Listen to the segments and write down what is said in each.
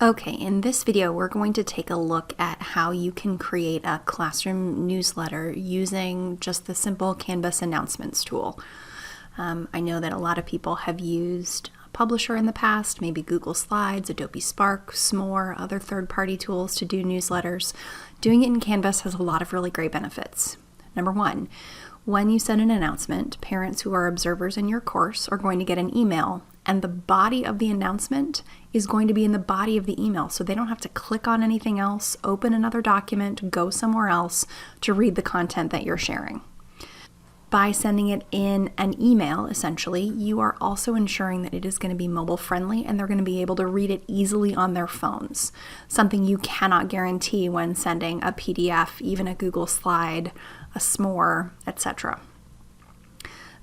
Okay, in this video, we're going to take a look at how you can create a classroom newsletter using just the simple Canvas announcements tool. I know that a lot of people have used Publisher in the past, maybe Google Slides, Adobe Spark, S'more, other third-party tools to do newsletters. Doing it in Canvas has a lot of really great benefits. Number one, when you send an announcement, parents who are observers in your course are going to get an email, and the body of the announcement is going to be in the body of the email, so they don't have to click on anything else, open another document, go somewhere else to read the content that you're sharing. By sending it in an email, essentially, you are also ensuring that it is going to be mobile friendly and they're going to be able to read it easily on their phones, something you cannot guarantee when sending a PDF, even a Google Slide, a S'more, etc.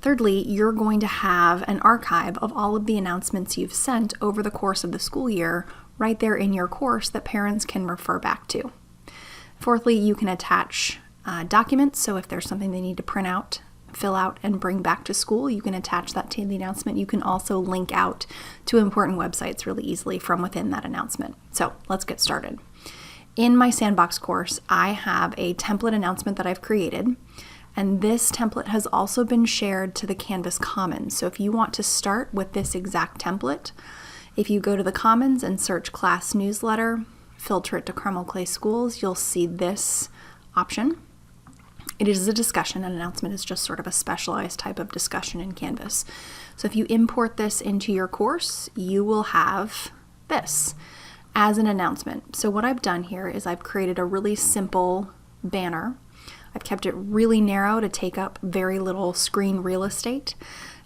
Thirdly, you're going to have an archive of all of the announcements you've sent over the course of the school year right there in your course that parents can refer back to. Fourthly, you can attach documents, so if there's something they need to print out, fill out, and bring back to school, you can attach that to the announcement. You can also link out to important websites really easily from within that announcement. So let's get started. In my Sandbox course, I have a template announcement that I've created, and this template has also been shared to the Canvas Commons. So if you want to start with this exact template, if you go to the Commons and search Class Newsletter, filter it to Cromwell Clay Schools, you'll see this option. It is a discussion. An announcement is just sort of a specialized type of discussion in Canvas. So if you import this into your course, you will have this as an announcement. So what I've done here is I've created a really simple banner. I've kept it really narrow to take up very little screen real estate,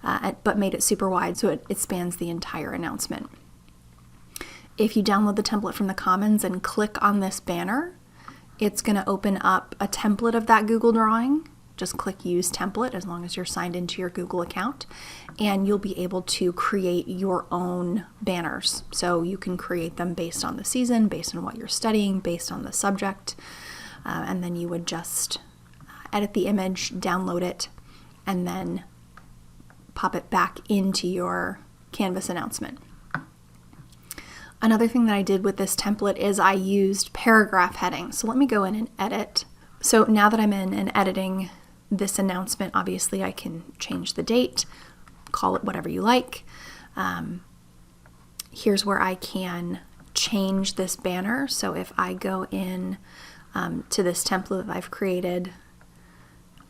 but made it super wide so it spans the entire announcement. If you download the template from the Commons and click on this banner, it's going to open up a template of that Google drawing. Just click Use Template as long as you're signed into your Google account, and you'll be able to create your own banners. So you can create them based on the season, based on what you're studying, based on the subject, and then you would just edit the image, download it, and then pop it back into your Canvas announcement. Another thing that I did with this template is I used paragraph headings. So let me go in and edit. So now that I'm in and editing this announcement, obviously I can change the date, call it whatever you like. Here's where I can change this banner. So if I go in to this template that I've created,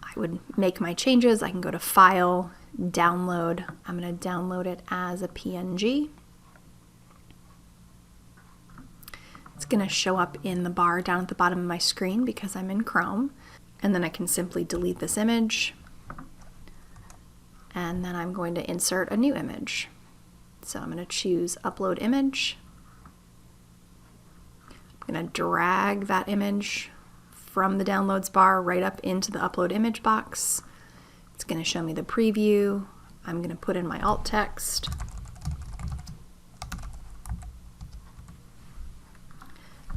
I would make my changes. I can go to File, Download. I'm going to download it as a PNG. It's going to show up in the bar down at the bottom of my screen because I'm in Chrome. And then I can simply delete this image. And then I'm going to insert a new image. So I'm going to choose Upload Image. I'm going to drag that image from the Downloads bar right up into the Upload Image box. It's going to show me the preview. I'm going to put in my alt text.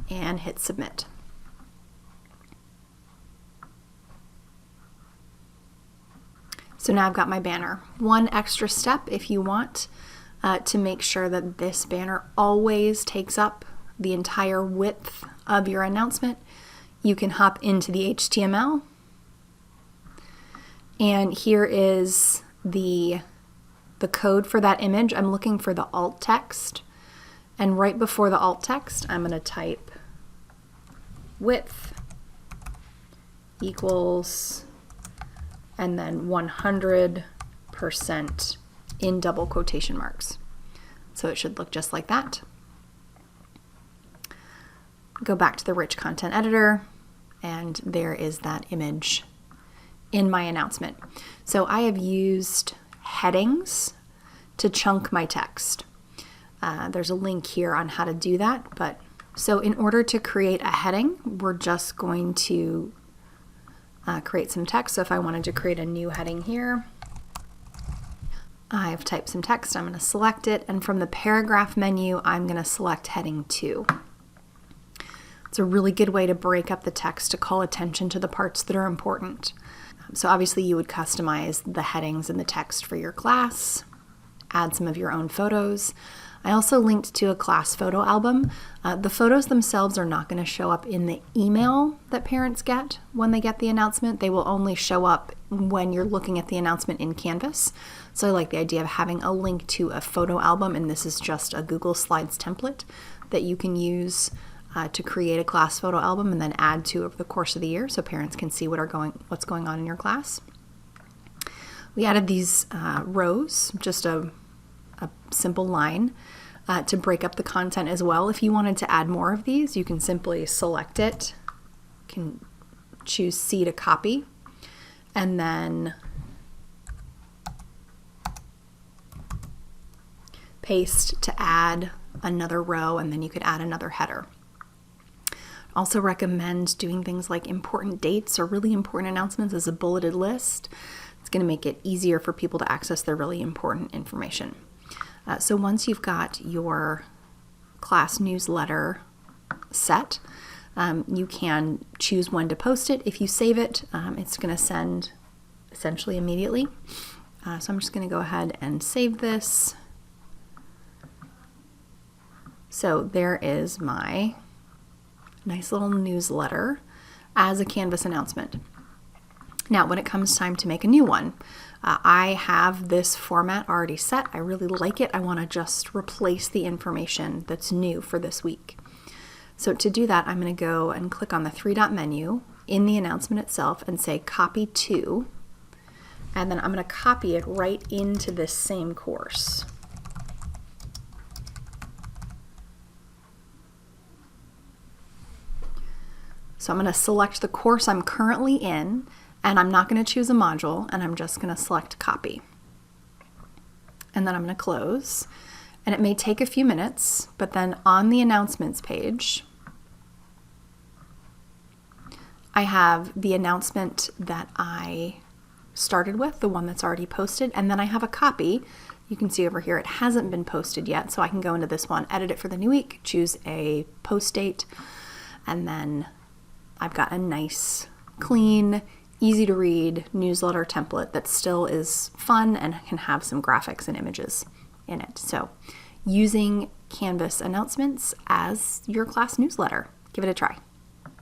And hit Submit. So now I've got my banner. One extra step if you want to make sure that this banner always takes up the entire width of your announcement, you can hop into the HTML. And here is the code for that image. I'm looking for the alt text. And right before the alt text, I'm going to type width equals, and then 100% in double quotation marks. So it should look just like that. Go back to the rich content editor, and there is that image in my announcement. So I have used headings to chunk my text. There's a link here on how to do that, but so in order to create a heading, we're just going to create some text. So if I wanted to create a new heading here, I've typed some text, I'm going to select it, and from the paragraph menu, I'm going to select heading 2. It's a really good way to break up the text to call attention to the parts that are important. So obviously you would customize the headings and the text for your class, add some of your own photos. I also linked to a class photo album. The photos themselves are not going to show up in the email that parents get when they get the announcement. They will only show up when you're looking at the announcement in Canvas. So I like the idea of having a link to a photo album, and this is just a Google Slides template that you can use to create a class photo album and then add to over the course of the year so parents can see what's going on in your class. We added these rows, just a simple line to break up the content as well. If you wanted to add more of these, you can simply select it, you can choose C to copy, and then paste to add another row, and then you could add another header. Also recommend doing things like important dates or really important announcements as a bulleted list. It's going to make it easier for people to access their really important information. So once you've got your class newsletter set, you can choose when to post it. If you save it, it's going to send essentially immediately. So I'm just going to go ahead and save this. So there is my nice little newsletter as a Canvas announcement. Now, when it comes time to make a new one, I have this format already set. I really like it. I want to just replace the information that's new for this week. So to do that, I'm going to go and click on the three-dot menu in the announcement itself and say copy to, and then I'm going to copy it right into this same course. So I'm going to select the course I'm currently in, and I'm not going to choose a module, and I'm just going to select copy. And then I'm going to close. And it may take a few minutes, but then on the announcements page, I have the announcement that I started with, the one that's already posted, and then I have a copy. You can see over here it hasn't been posted yet, so I can go into this one, edit it for the new week, choose a post date, and then I've got a nice, clean, easy to read newsletter template that still is fun and can have some graphics and images in it. So using Canvas announcements as your class newsletter, give it a try.